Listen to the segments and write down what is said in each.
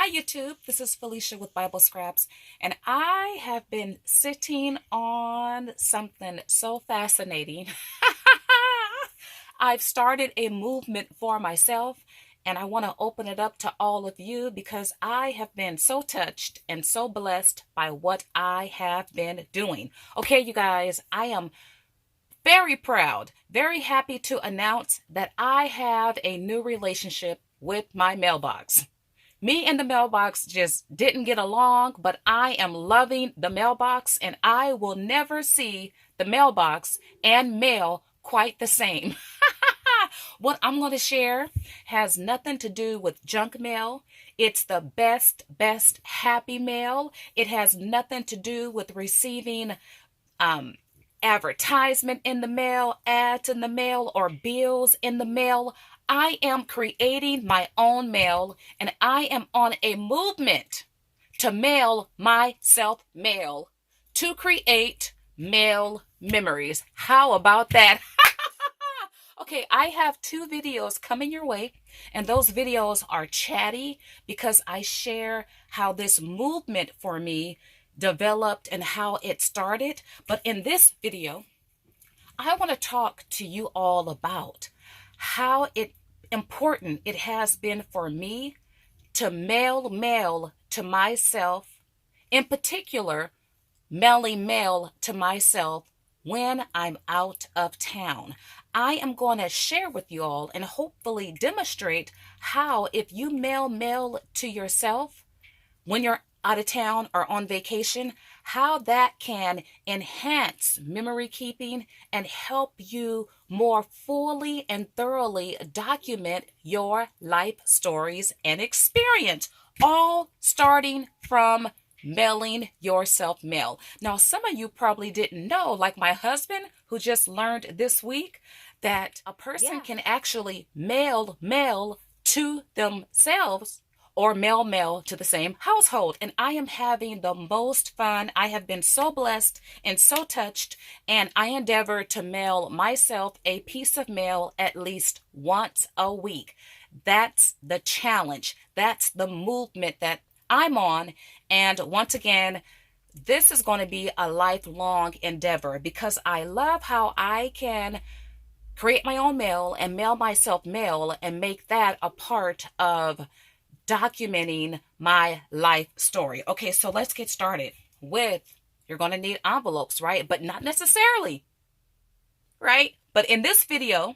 Hi, YouTube. This is Felicia with Bible Scraps, and I have been sitting on something so fascinating. I've started a movement for myself, and I want to open it up to all of you because I have been so touched and so blessed by what I have been doing. Okay, you guys, I am very proud, very happy to announce that I have a new relationship with my mailbox. Me and the mailbox just didn't get along, but I am loving the mailbox and I will never see the mailbox and mail quite the same. What I'm going to share has nothing to do with junk mail. It's the best happy mail. It has nothing to do with receiving um, advertisement in the mail, ads in the mail, or bills in the mail. I am creating my own mail and I am on a movement to mail myself mail to create mail memories. How about that? Okay, I have two videos coming your way, and those videos are chatty because I share how this movement for me developed and how it started. But in this video, I want to talk to you all about how important it has been for me to mail to myself, in particular, mailing mail to myself when I'm out of town. I am going to share with you all and hopefully demonstrate how if you mail to yourself when you're out of town or on vacation, how that can enhance memory keeping and help you more fully and thoroughly document your life stories and experience, all starting from mailing yourself mail. Now, some of you probably didn't know, like my husband, who just learned this week, that a person can actually mail to themselves or mail to the same household. And I am having the most fun. I have been so blessed and so touched, and I endeavor to mail myself a piece of mail at least once a week. That's the challenge. That's the movement that I'm on. And once again, this is going to be a lifelong endeavor because I love how I can create my own mail and mail myself mail and make that a part of documenting my life story. Okay, so let's get started with, you're going to need envelopes, right? But not necessarily, right? But in this video,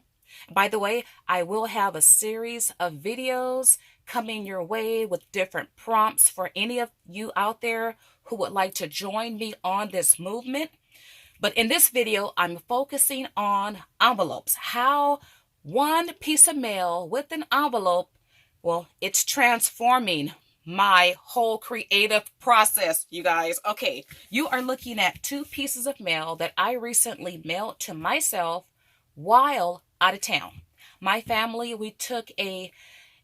by the way, I will have a series of videos coming your way with different prompts for any of you out there who would like to join me on this movement. But in this video, I'm focusing on envelopes, how one piece of mail with an envelope, well, it's transforming my whole creative process, you guys. Okay, you are looking at two pieces of mail that I recently mailed to myself while out of town. My family, we took an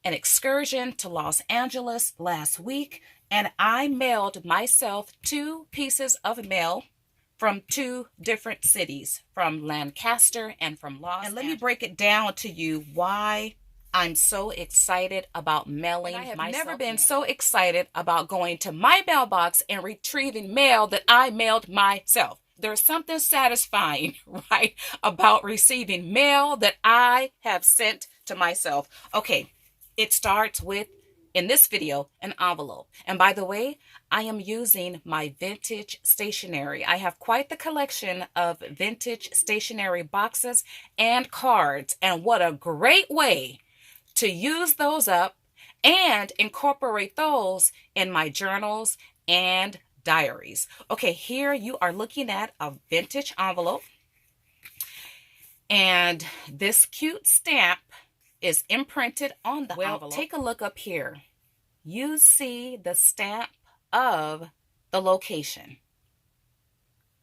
excursion to Los Angeles last week, and I mailed myself two pieces of mail from two different cities, from Lancaster and from Los Angeles. And let me break it down to you why I'm so excited about mailing myself. I have never been so excited about going to my mailbox and retrieving mail that I mailed myself. There's something satisfying, right, about receiving mail that I have sent to myself. Okay, it starts with, in this video, an envelope. And by the way, I am using my vintage stationery. I have quite the collection of vintage stationery boxes and cards. And what a great way to use those up and incorporate those in my journals and diaries. Okay, here you are looking at a vintage envelope. And this cute stamp is imprinted on the envelope. Take a look up here. You see the stamp of the location,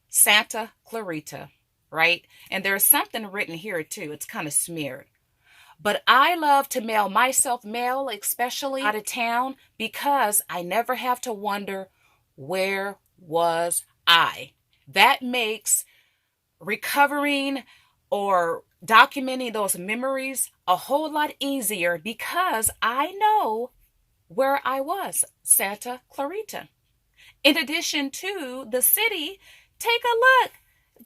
Santa Clarita, right? And there's something written here too. It's kind of smeared. But I love to mail myself mail, especially out of town, because I never have to wonder, where was I? That makes recovering or documenting those memories a whole lot easier because I know where I was, Santa Clarita. In addition to the city, take a look.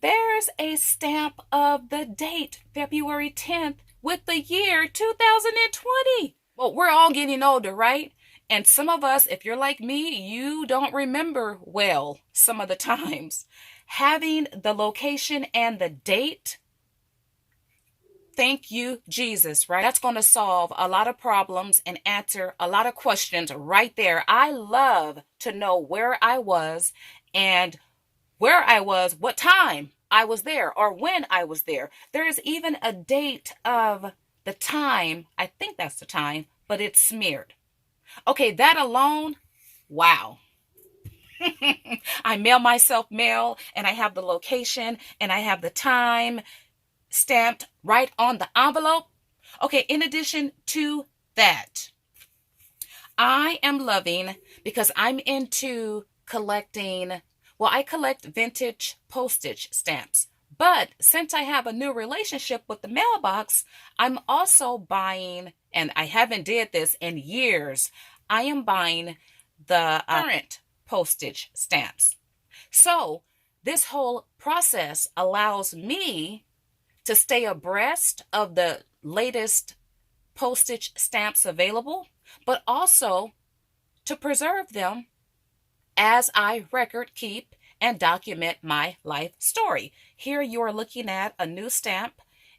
There's a stamp of the date, February 10th, with the year 2020. Well, we're all getting older, right? And some of us, if you're like me, you don't remember well some of the times. Having the location and the date, thank you, Jesus, right? That's going to solve a lot of problems and answer a lot of questions right there. I love to know where I was and what time I was there, or when I was there. There is even a date of the time. I think that's the time, but it's smeared. Okay, that alone, wow. I mail myself mail, and I have the location and I have the time stamped right on the envelope. Okay, in addition to that, I am loving, because I'm into collecting, well, I collect vintage postage stamps. But since I have a new relationship with the mailbox, I'm also buying, and I haven't did this in years, I am buying the current postage stamps. So this whole process allows me to stay abreast of the latest postage stamps available, but also to preserve them as I record keep and document my life story. Here you are looking at a new stamp.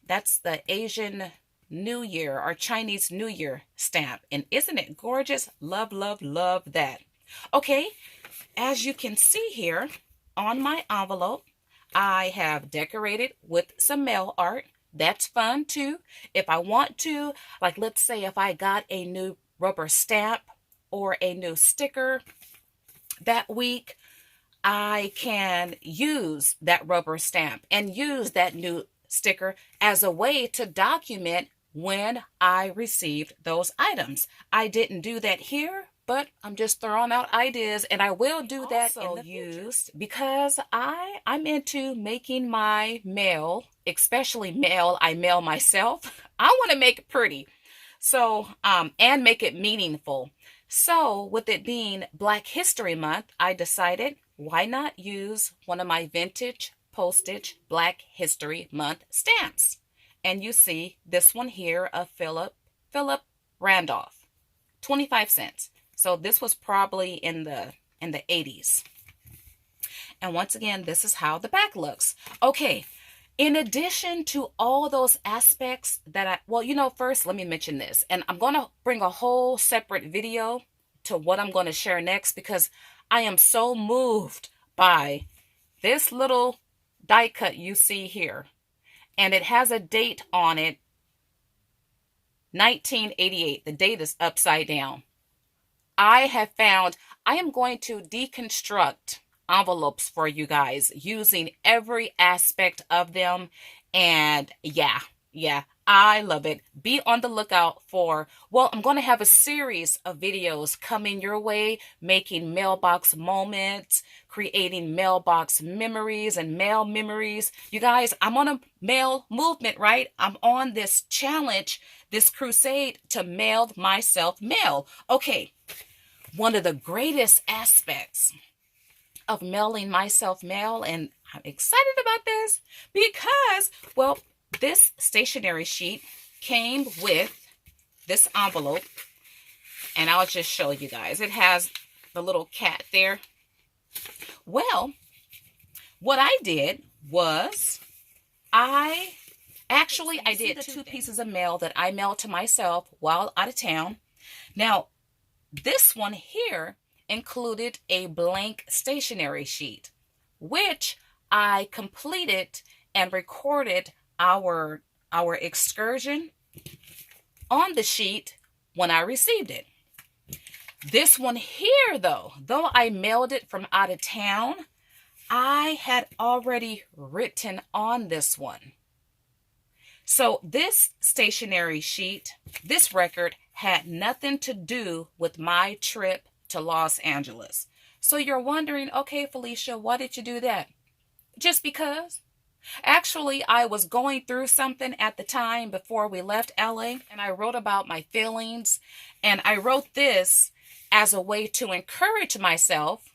That's the Asian New Year or Chinese New Year stamp. And isn't it gorgeous? Love, love, love that. Okay, as you can see here on my envelope, I have decorated with some mail art. That's fun too. If I want to, like let's say if I got a new rubber stamp or a new sticker that week, I can use that rubber stamp and use that new sticker as a way to document when I received those items. I didn't do that here, but I'm just throwing out ideas, and I will do that in the future because I'm into making my mail, especially mail I mail myself. I want to make it pretty. So, and make it meaningful. So, with it being Black History Month, I decided why not use one of my vintage postage Black History Month stamps. And you see this one here of Philip Randolph, 25 cents. So this was probably in the 80s. And once again, this is how the back looks. Okay, in addition to all those aspects that first let me mention this. And I'm going to bring a whole separate video to what I'm going to share next, because I am so moved by this little die cut you see here. And it has a date on it, 1988. The date is upside down. I am going to deconstruct envelopes for you guys using every aspect of them. And yeah, I love it. Be on the lookout for, I'm going to have a series of videos coming your way, making mailbox moments, creating mailbox memories and mail memories. You guys, I'm on a mail movement, right? I'm on this challenge, this crusade to mail myself mail. Okay, one of the greatest aspects of mailing myself mail, and I'm excited about this because, this stationery sheet came with this envelope, and I'll just show you guys. It has the little cat there. Well, what I did was I did two pieces of mail that I mailed to myself while out of town. Now, this one here included a blank stationery sheet, which I completed and recorded our excursion on the sheet when I received it. This one here, though I mailed it from out of town, I had already written on this one. So this stationery sheet, this record, had nothing to do with my trip to Los Angeles. So you're wondering, okay, Felicia, why did you do that? Just because? Actually, I was going through something at the time before we left LA, and I wrote about my feelings, and I wrote this as a way to encourage myself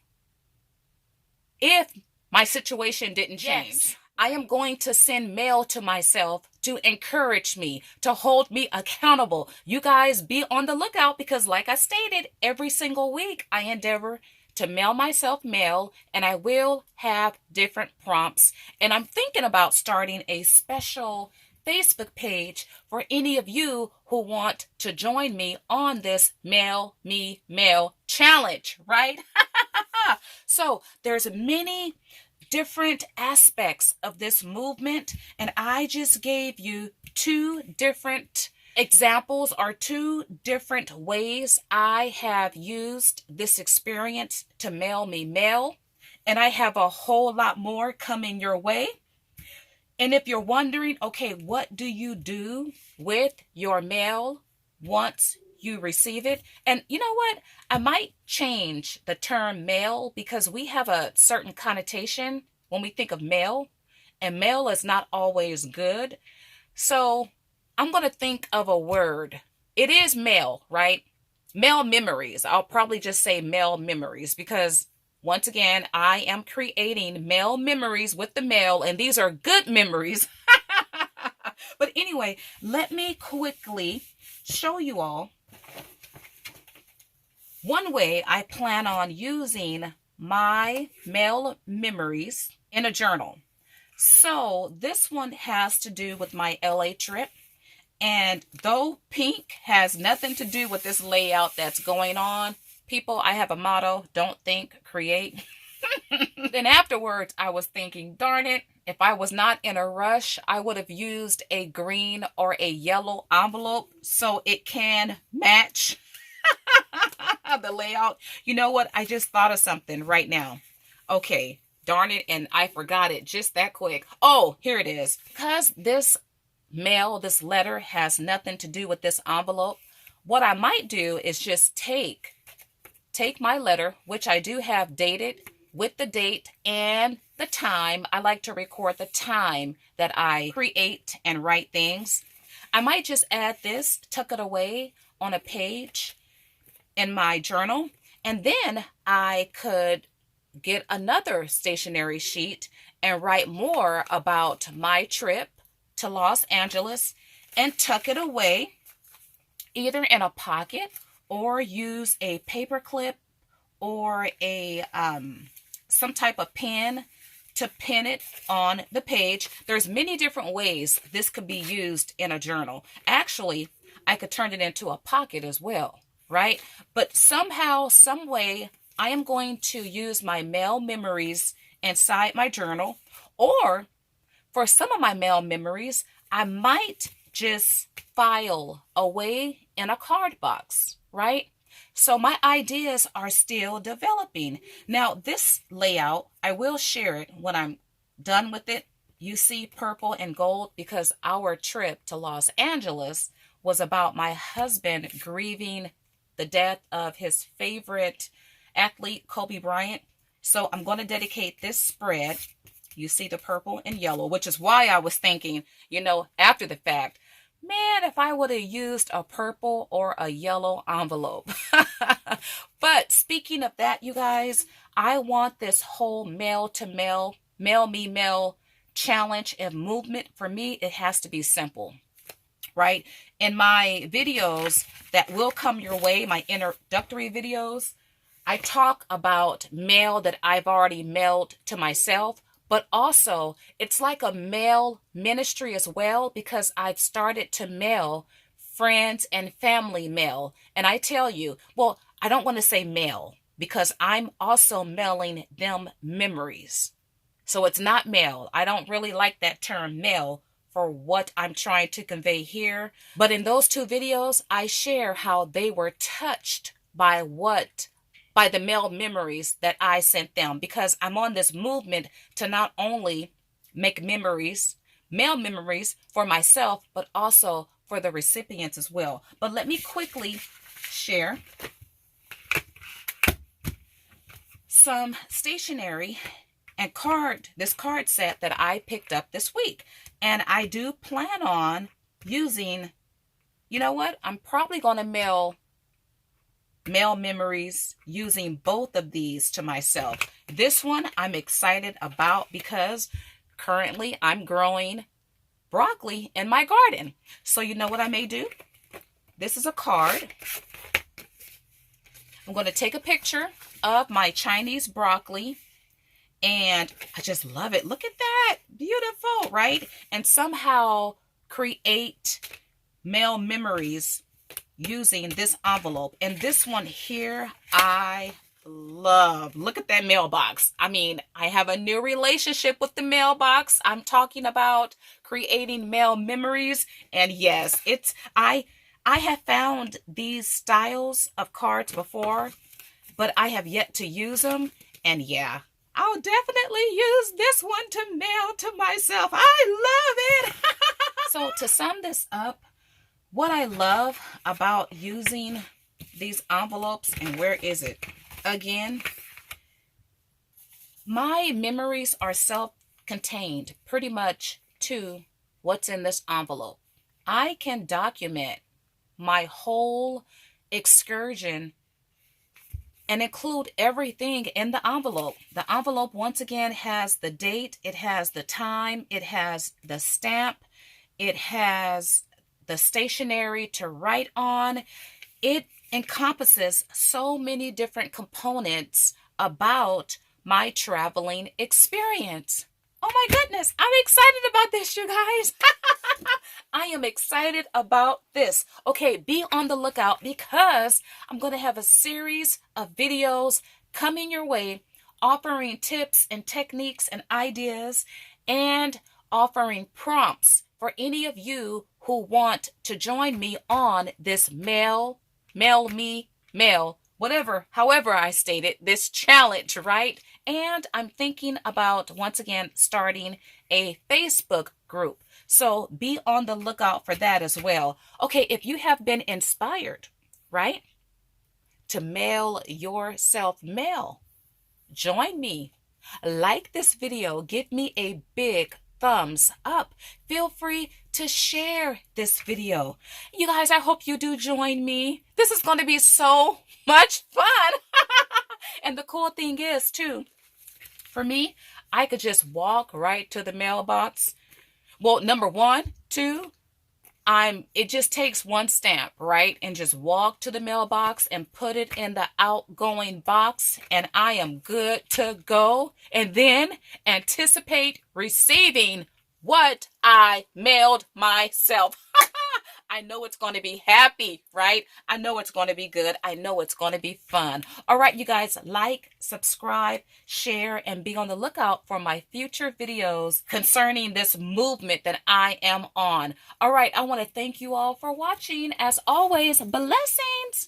if my situation didn't change. Yes. I am going to send mail to myself to encourage me, to hold me accountable. You guys be on the lookout because, like I stated, every single week I endeavor to mail myself mail, and I will have different prompts. And I'm thinking about starting a special Facebook page for any of you who want to join me on this Mail Me Mail challenge, right? So there's many different aspects of this movement, and I just gave you two different examples or two different ways I have used this experience to mail me mail, and I have a whole lot more coming your way. And if you're wondering, okay, what do you do with your mail once you receive it? And you know what? I might change the term mail because we have a certain connotation when we think of mail, and mail is not always good. So I'm going to think of a word. It is mail, right? Mail memories. I'll probably just say mail memories because once again, I am creating mail memories with the mail, and these are good memories. But anyway, let me quickly show you all one way I plan on using my mail memories in a journal. So this one has to do with my LA trip. And though pink has nothing to do with this layout that's going on, people, I have a motto: don't think, create. Then afterwards, I was thinking, darn it, if I was not in a rush, I would have used a green or a yellow envelope so it can match the layout. You know what? I just thought of something right now. Okay, darn it, and I forgot it just that quick. Oh, here it is. Because this mail, this letter has nothing to do with this envelope, what I might do is just take my letter, which I do have dated with the date and the time. I like to record the time that I create and write things. I might just add this, tuck it away on a page in my journal, and then I could get another stationery sheet and write more about my trip to Los Angeles and tuck it away either in a pocket or use a paper clip or a some type of pen to pin it on the page. There's many different ways this could be used in a journal. Actually, I could turn it into a pocket as well, right? But somehow, some way, I am going to use my mail memories inside my journal, or for some of my mail memories, I might just file away in a card box, right? So my ideas are still developing. Now, this layout, I will share it when I'm done with it. You see purple and gold because our trip to Los Angeles was about my husband grieving the death of his favorite athlete, Kobe Bryant. So I'm going to dedicate this spread. You see the purple and yellow, which is why I was thinking, after the fact, man, if I would have used a purple or a yellow envelope. But speaking of that, you guys, I want this whole mail to mail, mail me mail challenge and movement. For me, it has to be simple, right? In my videos that will come your way, my introductory videos, I talk about mail that I've already mailed to myself. But also, it's like a mail ministry as well because I've started to mail friends and family mail. And I tell you, well, I don't want to say mail because I'm also mailing them memories. So it's not mail. I don't really like that term mail for what I'm trying to convey here. But in those two videos, I share how they were touched by the mail memories that I sent them, because I'm on this movement to not only make memories, mail memories for myself, but also for the recipients as well. But let me quickly share some stationery and this card set that I picked up this week. And I do plan on using, you know what? I'm probably going to mail memories using both of these to myself. This one I'm excited about because currently I'm growing broccoli in my garden. So you know what I may do? This is a card. I'm going to take a picture of my Chinese broccoli, and I just love it. Look at that. Beautiful, right? And somehow create mail memories using this envelope. And this one here, I love. Look at that mailbox. I mean, I have a new relationship with the mailbox. I'm talking about creating mail memories. And yes, I have found these styles of cards before, but I have yet to use them. And yeah, I'll definitely use this one to mail to myself. I love it. So to sum this up, what I love about using these envelopes, and where is it? Again, my memories are self-contained pretty much to what's in this envelope. I can document my whole excursion and include everything in the envelope. The envelope, once again, has the date, it has the time, it has the stamp, it has the stationery to write on. It encompasses so many different components about my traveling experience. Oh my goodness, I'm excited about this, you guys. I am excited about this. Okay, be on the lookout because I'm going to have a series of videos coming your way offering tips and techniques and ideas and offering prompts for any of you who want to join me on this however I stated, this challenge, right? And I'm thinking about, once again, starting a Facebook group. So be on the lookout for that as well. Okay, if you have been inspired, right, to mail yourself mail, join me. Like this video, give me a big thumbs up. Feel free to share this video. You guys, I hope you do join me. This is going to be so much fun. And the cool thing is, too, for me, I could just walk right to the mailbox. Well, number one, two, it just takes one stamp, right? And just walk to the mailbox and put it in the outgoing box, and I am good to go. And then anticipate receiving what I mailed myself. I know it's going to be happy, right? I know it's going to be good. I know it's going to be fun. All right, you guys, like, subscribe, share, and be on the lookout for my future videos concerning this movement that I am on. All right, I want to thank you all for watching. As always, blessings.